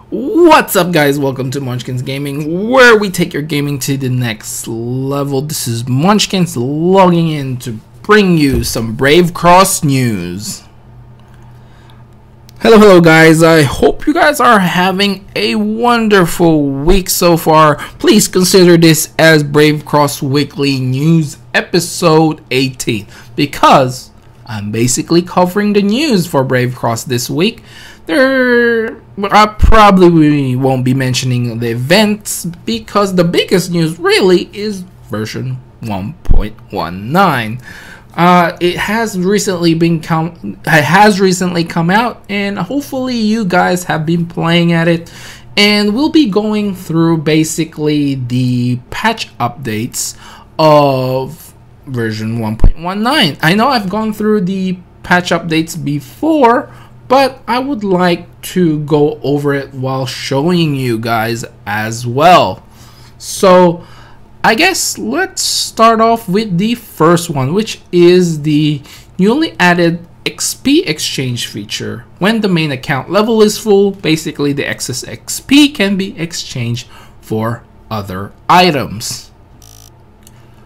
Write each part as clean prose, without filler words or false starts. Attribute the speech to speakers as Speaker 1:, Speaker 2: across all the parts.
Speaker 1: What's up, guys? Welcome to Monchkinz Gaming, where we take your gaming to the next level. This is Monchkinz logging in to bring you some Brave Cross news. Hello guys, I hope you guys are having a wonderful week so far. Please consider this as Brave Cross Weekly News episode 18, because I'm basically covering the news for Brave Cross this week. I probably won't be mentioning the events, because the biggest news really is version 1.19. It has recently come out, and hopefully you guys have been playing at it, and we'll be going through basically the patch updates of version 1.19. I know I've gone through the patch updates before, but I would like to go over it while showing you guys as well. So I guess let's start off with the first one, which is the newly added Exp Exchange feature. When the main account level is full, basically the excess XP can be exchanged for other items.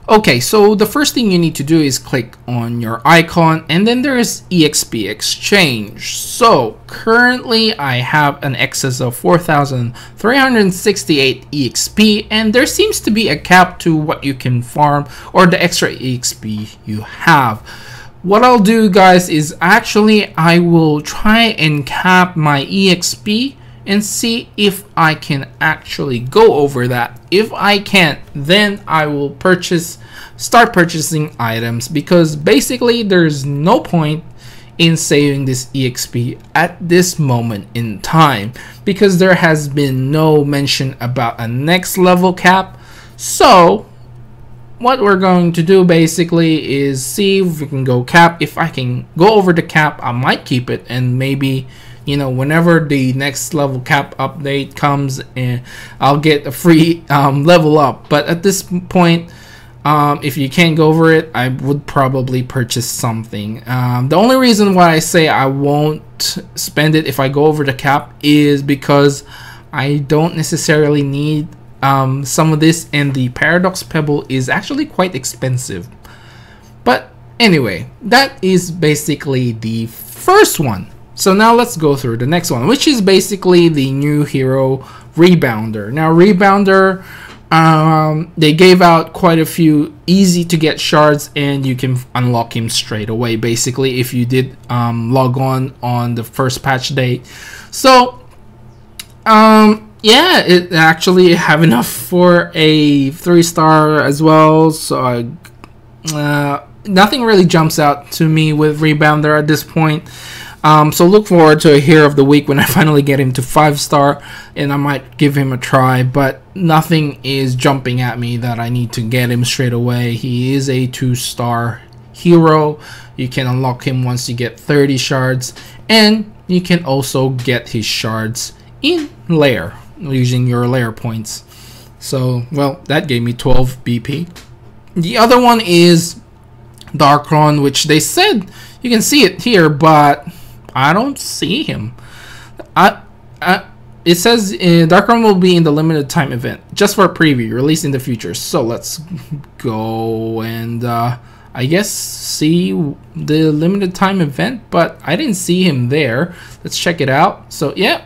Speaker 1: Okay, so the first thing you need to do is click on your icon, and then there is Exp Exchange. So currently I have an excess of 4,368 EXP, and there seems to be a cap to what you can farm or the extra EXP you have. What I'll do, guys, is actually I will try and cap my EXP and see if I can actually go over that. If I can't, then I will start purchasing items, because basically there's no point in saving this EXP at this moment in time, because there has been no mention about a next level cap. So what we're going to do basically is see if we can go cap. If I can go over the cap, I might keep it, and maybe, you know, whenever the next level cap update comes, and I'll get a free level up. But at this point, if you can't go over it, I would probably purchase something. The only reason why I say I won't spend it if I go over the cap is because I don't necessarily need some of this, and the Paradox Pebble is actually quite expensive. But anyway, that is basically the first one. So now let's go through the next one, which is basically the new hero Rebounder. Now Rebounder, they gave out quite a few easy to get shards, and you can unlock him straight away basically if you did log on the first patch date. So yeah, it actually have enough for a 3-star as well. So nothing really jumps out to me with Rebounder at this point. So look forward to a hero of the week when I finally get him to 5-star, and I might give him a try, but nothing is jumping at me that I need to get him straight away. He is a 2-star hero. You can unlock him once you get 30 shards, and you can also get his shards in lair using your lair points. So, well, that gave me 12 BP. The other one is Darkron, which they said you can see it here, but I don't see him. It says Darkron will be in the limited time event just for a preview, released in the future. So let's go and I guess see the limited time event, but I didn't see him there. Let's check it out. So yeah,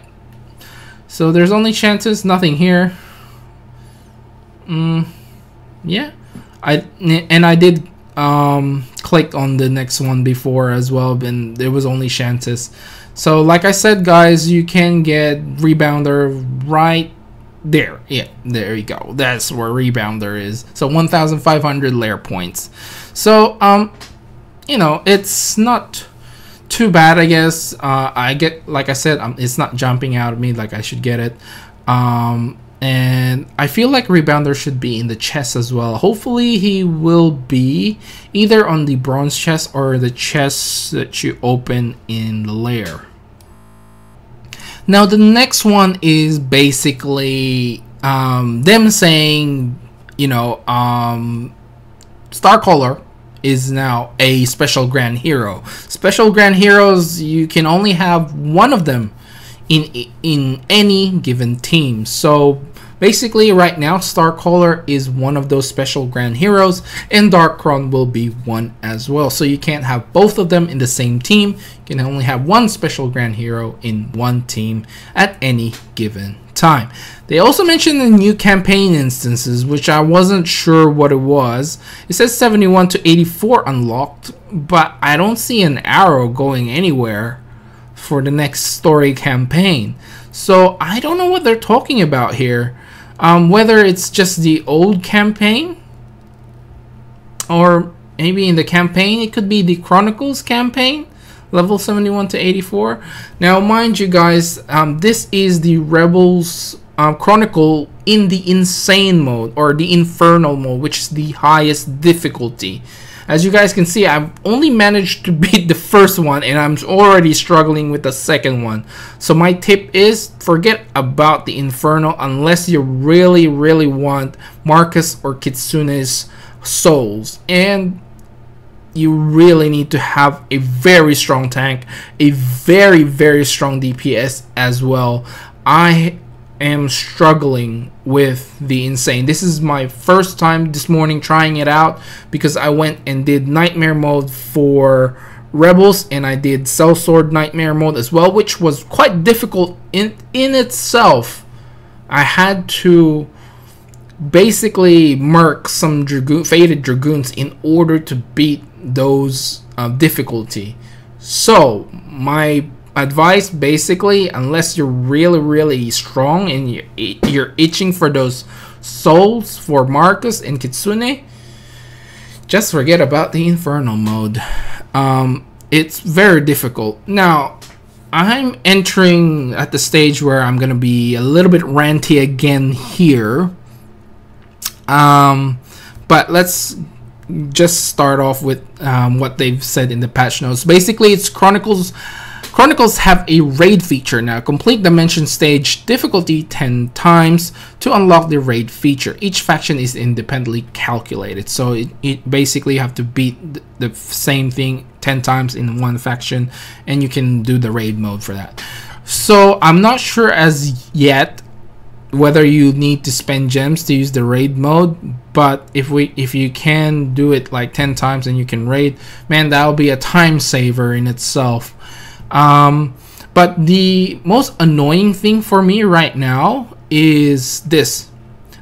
Speaker 1: so there's only chances, nothing here. Yeah, I did click on the next one before as well, and there was only chances. So like I said, guys, you can get Rebounder right there. Yeah, there you go. That's where Rebounder is. So 1,500 lair points. So you know, it's not too bad, I guess. I get, like I said, it's not jumping out at me like I should get it. And I feel like Rebounder should be in the chest as well. Hopefully he will be either on the bronze chest or the chest that you open in the lair. Now the next one is basically them saying, you know, Starcaller is now a special grand hero. Special grand heroes, you can only have one of them in any given team. So basically right now Starcaller is one of those special grand heroes, and Darkron will be one as well. So you can't have both of them in the same team. You can only have one special grand hero in one team at any given time. They also mentioned the new campaign instances, which I wasn't sure what it was. It says 71 to 84 unlocked, but I don't see an arrow going anywhere for the next story campaign. So I don't know what they're talking about here. Whether it's just the old campaign, or maybe in the campaign it could be the Chronicles campaign, level 71 to 84. Now mind you guys, this is the Rebels Chronicle in the insane mode, or the infernal mode, which is the highest difficulty. As you guys can see, I've only managed to beat the first one, and I'm already struggling with the second one. So my tip is, forget about the Inferno unless you really want Marcus or Kitsune's souls. And you really need to have a very strong tank, a very strong DPS as well. I am struggling with the insane. This is my first time this morning trying it out, because I went and did nightmare mode for Rebels, and I did sellsword nightmare mode as well, which was quite difficult in itself. I had to basically murk some faded dragoons in order to beat those difficulty. So my advice, basically, unless you're really strong and you're itching for those souls for Marcus and Kitsune, just forget about the Infernal mode. It's very difficult. Now I'm entering at the stage where I'm gonna be a little bit ranty again here, but let's just start off with what they've said in the patch notes. Basically, it's Chronicles have a raid feature now. Complete Dimension Stage difficulty 10 times to unlock the raid feature. Each faction is independently calculated, so it basically you have to beat the same thing 10 times in one faction, and you can do the raid mode for that. So I'm not sure as yet whether you need to spend gems to use the raid mode, but if you can do it like 10 times and you can raid, man, that'll be a time saver in itself. But the most annoying thing for me right now is this.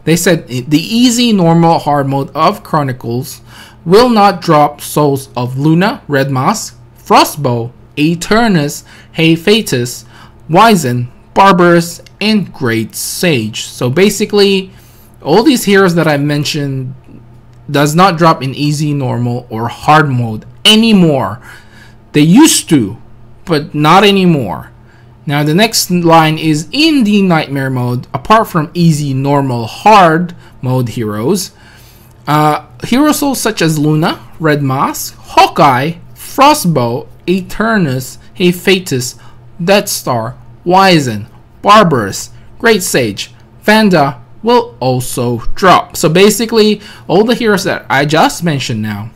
Speaker 1: They said the easy, normal, hard mode of Chronicles will not drop souls of Luna, Red Mask, Frostbow, Aeternus, Hephaestus, Wizen, Barbarous, and Great Sage. So basically, all these heroes that I mentioned does not drop in easy, normal, or hard mode anymore. They used to, but not anymore. Now the next line is in the nightmare mode. Apart from easy, normal, hard mode heroes, hero souls such as Luna, Red Mask, Hawkeye, Frostbow, Aeternus, Hephaestus, Death Star, Wizen, Barbarous, Great Sage, Vanda will also drop. So basically, all the heroes that I just mentioned now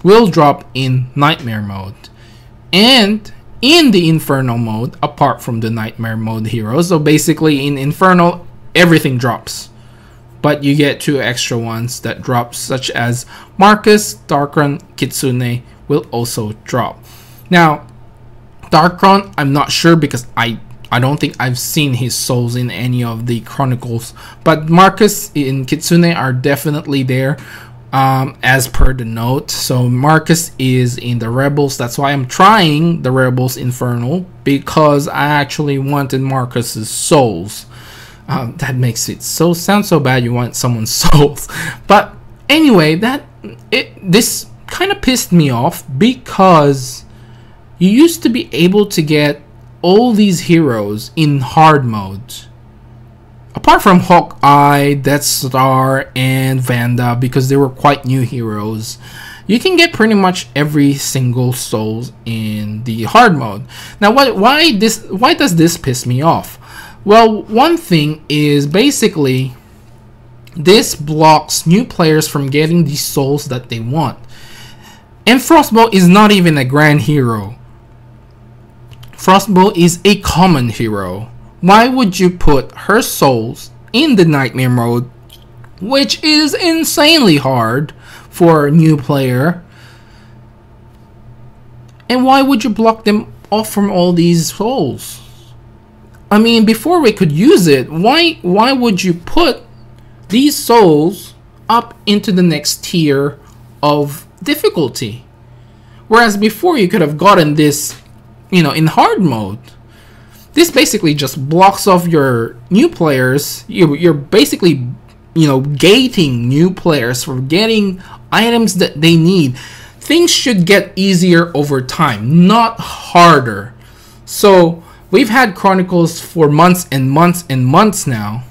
Speaker 1: will drop in nightmare mode, and in the infernal mode, apart from the nightmare mode heroes. So basically in infernal, everything drops, but you get 2 extra ones that drop, such as Marcus, Darkron, Kitsune will also drop. Now Darkron, I'm not sure, because I don't think I've seen his souls in any of the Chronicles, but Marcus and Kitsune are definitely there, as per the note. So Marcus is in the Rebels. That's why I'm trying the Rebels Infernal, because I actually wanted Marcus's souls. That makes it sound so bad. You want someone's souls, but anyway, this kind of pissed me off, because you used to be able to get all these heroes in hard mode, apart from Hawkeye, Death Star, and Vanda, because they were quite new heroes. You can get pretty much every single soul in the hard mode. Now why does this piss me off? Well, one thing is, basically this blocks new players from getting the souls that they want. And Frostbow is not even a grand hero. Frostbow is a common hero. Why would you put her souls in the nightmare mode, which is insanely hard for a new player? And why would you block them off from all these souls? I mean, before we could use it, why would you put these souls up into the next tier of difficulty? Whereas before you could have gotten this, you know, in hard mode. This basically just blocks off your new players. You're basically, you know, gating new players from getting items that they need. Things should get easier over time, not harder. So we've had Chronicles for months and months and months now.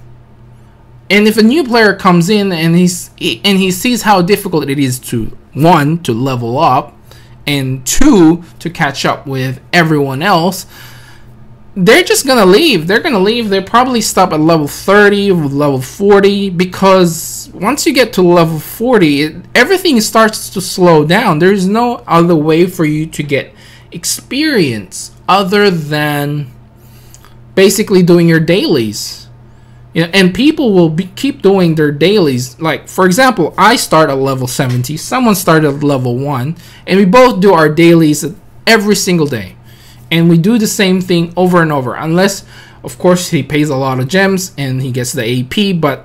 Speaker 1: And if a new player comes in and he sees how difficult it is to, 1, to level up, and 2, to catch up with everyone else, they're just gonna leave. They're gonna leave. They probably stop at level 30 or level 40, because once you get to level 40, everything starts to slow down. There's no other way for you to get experience other than basically doing your dailies. You know, and people will keep doing their dailies. Like, for example, I start at level 70, someone started at level 1, and we both do our dailies every single day. And we do the same thing over and over, unless, of course, he pays a lot of gems and he gets the AP, but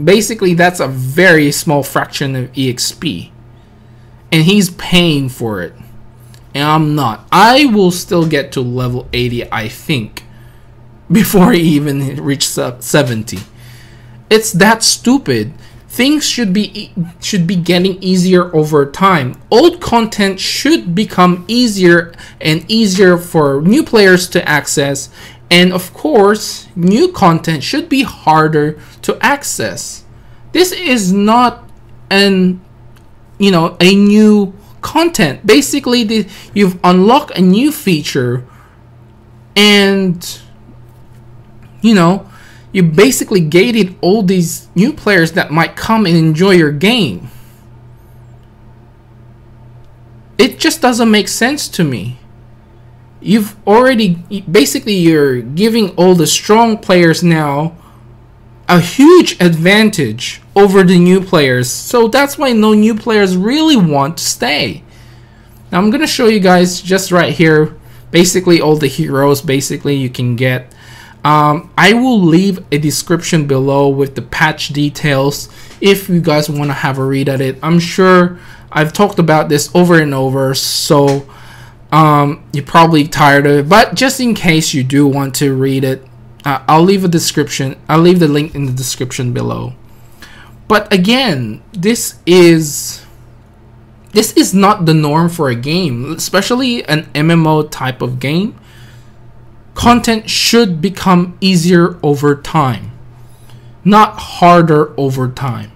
Speaker 1: basically that's a very small fraction of EXP. And he's paying for it. And I'm not. I will still get to level 80, I think, before he even reaches 70. It's that stupid. Things should be getting easier over time. Old content should become easier and easier for new players to access, and of course, new content should be harder to access. This is not a new content. Basically, you've unlocked a new feature, and you basically gated all these new players that might come and enjoy your game. It just doesn't make sense to me. You're giving all the strong players now a huge advantage over the new players. So that's why no new players really want to stay. Now I'm going to show you guys just right here, basically all the heroes basically you can get. I will leave a description below with the patch details if you guys want to have a read at it. I'm sure I've talked about this over and over, so you're probably tired of it, but just in case you do want to read it, I'll leave a description. I'll leave the link in the description below. But again, this is not the norm for a game, especially an MMO type of game. Content should become easier over time, not harder over time.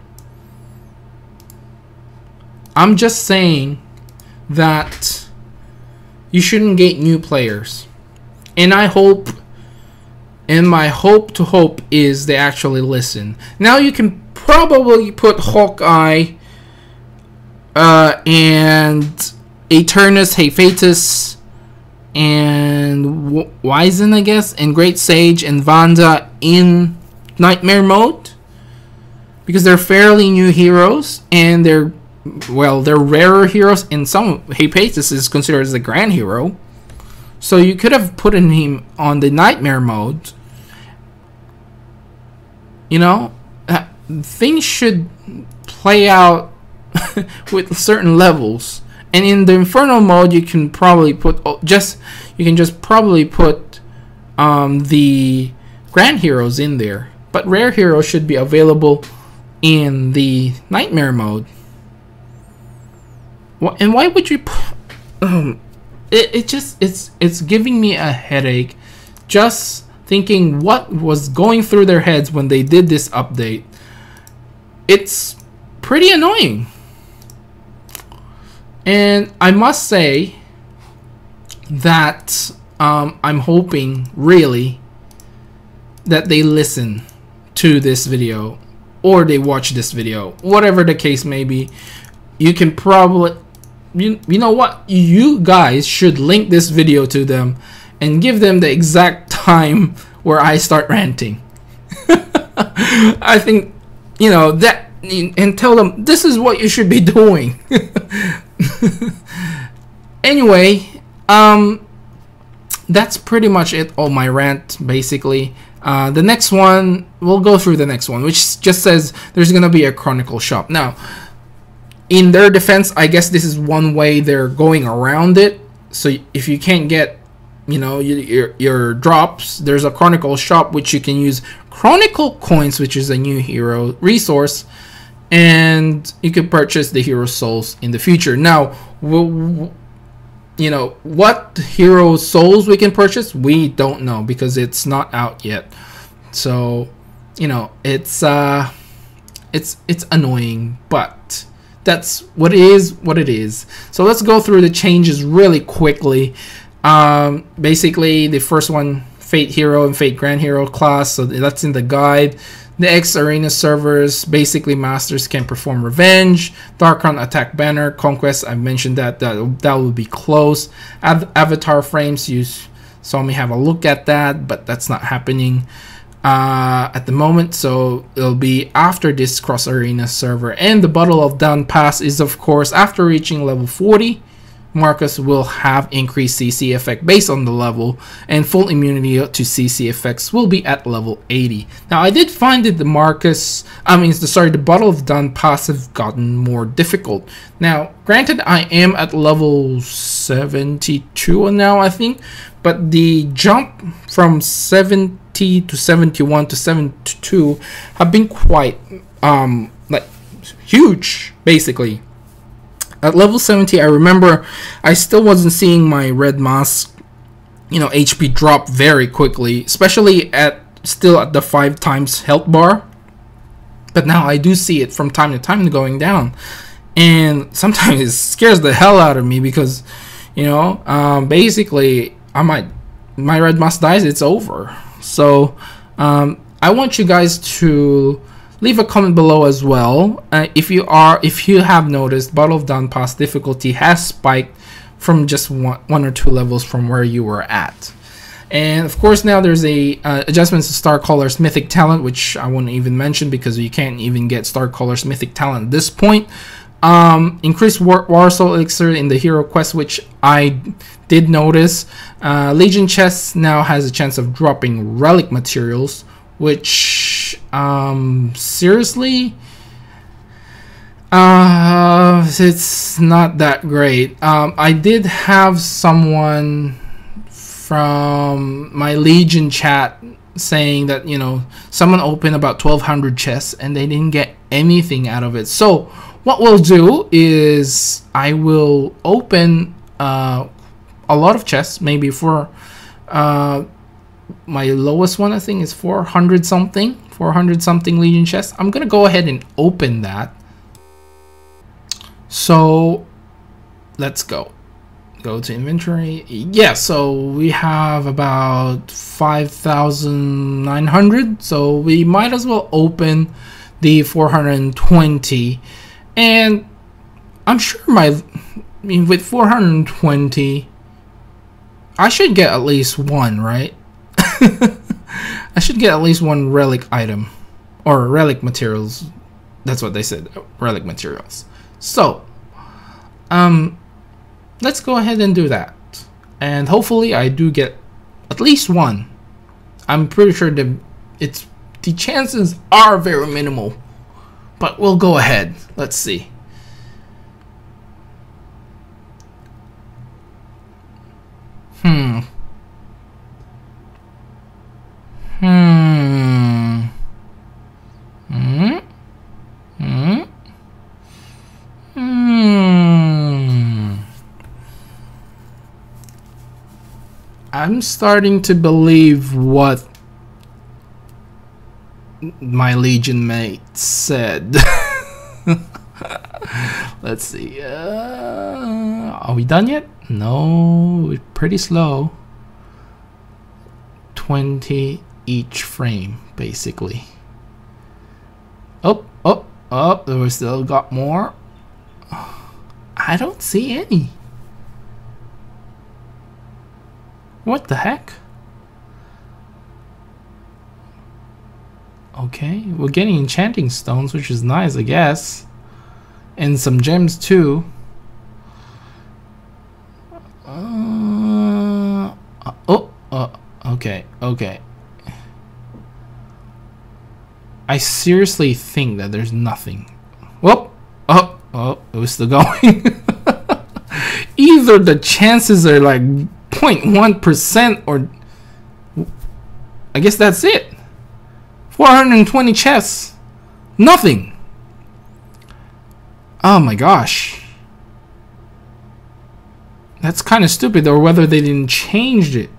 Speaker 1: I'm just saying that you shouldn't gate new players. And I hope, and my hope is they actually listen. Now you can probably put Hawkeye and Eternus, Hephaestus, and Wizen, I guess, and Great Sage and Vanda in Nightmare mode, because they're fairly new heroes, and they're rarer heroes, and some Hephaestus is considered as a grand hero. So you could have put him on the Nightmare mode. Things should play out with certain levels. And in the Infernal mode, you can probably put probably put the grand heroes in there, but rare heroes should be available in the Nightmare mode. And why would you? It's giving me a headache just thinking what was going through their heads when they did this update. It's pretty annoying. And I must say that I'm hoping really that they listen to this video or they watch this video, whatever the case may be. You can probably, you know what, you guys should link this video to them and give them the exact time where I start ranting. I think, you know, that, and tell them this is what you should be doing. Anyway, that's pretty much it, all my rant basically. The next one, we'll go through the next one, which just says there's gonna be a Chronicle Shop. Now, in their defense, I guess this is one way they're going around it. So if you can't get, you know, your drops, there's a Chronicle Shop which you can use Chronicle coins, which is a new hero resource, and you can purchase the hero souls in the future. Now, you know, what hero souls we can purchase, we don't know because it's not out yet. So, you know, it's annoying, but that's what it is. So let's go through the changes really quickly. Basically, the first one, Fate Hero and Fate Grand Hero class, so that's in the guide. The X Arena servers, basically masters can perform revenge. Darkron attack banner conquest, I mentioned that will be close. Avatar frames, you saw me have a look at that, but that's not happening at the moment, so it'll be after this cross arena server. And the Battle of Dawn pass is, of course, after reaching level 40. Marcus will have increased CC effect based on the level, and full immunity to CC effects will be at level 80. Now, I did find that the Battle of Dawn pass have gotten more difficult. Now, granted, I am at level 72 now, I think, but the jump from 70 to 71 to 72 have been quite like huge, basically. At level 70, I remember I still wasn't seeing my red mask, you know, HP drop very quickly, especially still at the 5 times health bar. But now I do see it from time to time going down, and sometimes it scares the hell out of me because, you know, basically my red mask dies, it's over. So I want you guys to leave a comment below as well if you have noticed Battle of Dawn pass difficulty has spiked from just one or two levels from where you were at. And of course, now there's a adjustments to Star Caller's mythic talent, which I won't even mention because you can't even get Star Caller's mythic talent at this point. Increased War Soul Elixir in the hero quest, which I did notice. Legion chest now has a chance of dropping relic materials, which seriously, it's not that great. I did have someone from my Legion chat saying that, you know, someone opened about 1200 chests and they didn't get anything out of it. So what we'll do is I will open a lot of chests, maybe for my lowest one I think is 400 something Legion chests. I'm gonna go ahead and open that. So let's go to inventory. Yeah, so we have about 5,900, so we might as well open the 420. And I'm sure with 420 I should get at least one, right? I should get at least one relic item or relic materials. That's what they said, relic materials. So let's go ahead and do that, and hopefully I do get at least one. I'm pretty sure the chances are very minimal, but we'll go ahead. Let's see. I'm starting to believe what my Legion mate said. Let's see. Are we done yet? No, we're pretty slow. 20 each frame, basically. Oh, Oh, we still got more. I don't see any. What the heck? Okay, we're getting enchanting stones, which is nice, I guess. And some gems too. Okay. I seriously think that there's nothing. Whoop! Oh, it was still going. Either the chances are like 0.1% or... I guess that's it. 420 chests. Nothing. Oh my gosh. That's kind of stupid, or whether they didn't change it.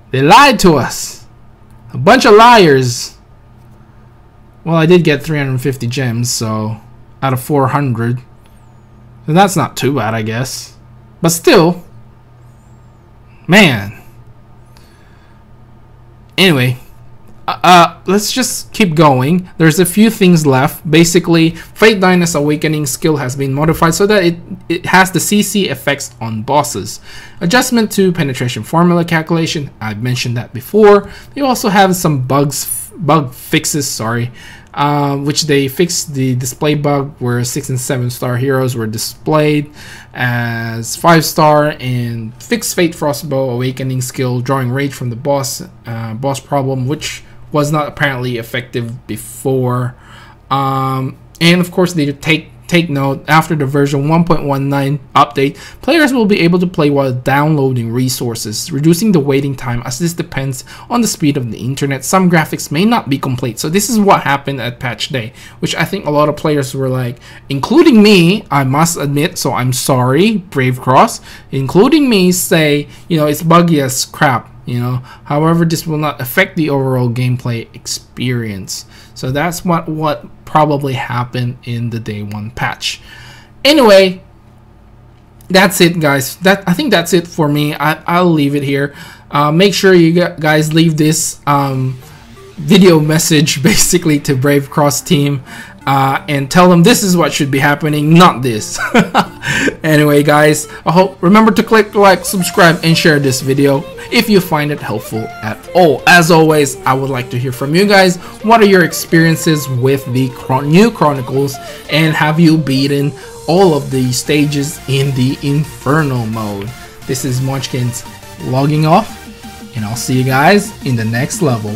Speaker 1: They lied to us. A bunch of liars. Well, I did get 350 gems, so out of 400. So that's not too bad, I guess. But still. Man. Anyway. Let's just keep going. There's a few things left. Basically, Fate Dyna's Awakening skill has been modified so that it has the CC effects on bosses. Adjustment to penetration formula calculation. I've mentioned that before. They also have some bug fixes, which they fixed the display bug where 6 and 7 star heroes were displayed as 5-star, and fixed Fate Frostbow Awakening skill, drawing rage from the boss problem, which was not apparently effective before. And of course, they take note, after the version 1.19 update, players will be able to play while downloading resources, reducing the waiting time, as this depends on the speed of the internet. Some graphics may not be complete. So this is what happened at patch day, which I think a lot of players were like, including me, I must admit, so I'm sorry, Brave Cross, including me, say, it's buggy as crap. However, this will not affect the overall gameplay experience. So that's what probably happened in the day 1 patch. Anyway, that's it, guys. I think that's it for me. I'll leave it here. Make sure you guys leave this video message basically to Brave Cross team, and tell them this is what should be happening, not this. Anyway, guys, remember to click like, subscribe, and share this video if you find it helpful at all. As always, I would like to hear from you guys. What are your experiences with the new Chronicles, and have you beaten all of the stages in the Inferno mode? This is Monchkinz logging off, and I'll see you guys in the next level.